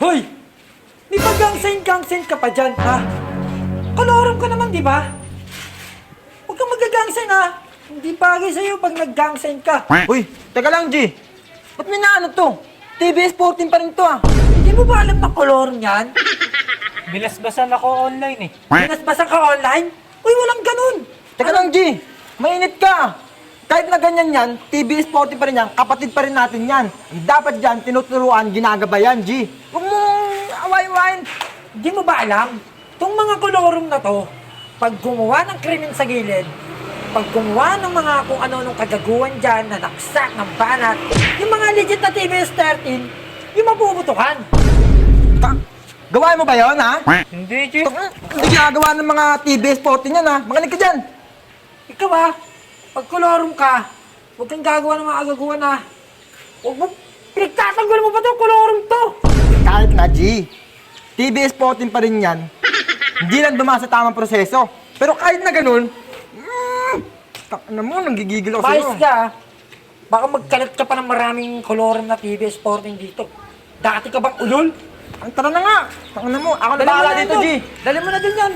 Hoy! Di ba gangsen ka pa dyan, ha? Kolorum ka naman, di ba? Huwag kang magagangsen, ha? Hindi bagay sa'yo pag naggangsen ka. Uy, teka lang, G. Ba't may naano to? TBS 14 pa rin to, ah. Hindi mo ba alam na kolorum yan? Binasbasan ako online eh. Binasbasan ka online? Uy, walang ganun! Teka lang, G. Mainit ka. Kahit na ganyan yan, TBS 40 pa rin yan, kapatid pa rin natin yan. Dapat dyan, tinuturuan, ginagabayan, G. Huwag mong away-awayin. Hindi mo ba alam? Itong mga kolorum na to, pag gumawa ng krimen sa gilid, pag gumawa ng mga kung ano-anong kagaguhan dyan, na naksak, ng banat, yung mga legit na TBS 13, yung mapuputukan. Gawain mo ba yun, ha? Hindi, G. Hindi ginagawa ng mga TBS 14 yan, ha? Magaling ka dyan. Ikaw pag kolorum ka, huwag kang gagawa ng mga kagaguhan na, huwag mo, pinagtatanggol mo ba itong kolorum to? Kahit na, G. TBS 14 pa rin yan. Hindi lang dumaan sa tamang proseso. Pero kahit na ganun, ano mo, nanggigigil ako Pais sa'yo. ka, baka magkalat ka pa ng maraming kolorum na TBS 14 dito. Dati ka bang ulol? Ang tara na nga. Ano mo, ako na Dali mo bahala na dito, ito. G. Dali mo na din yan.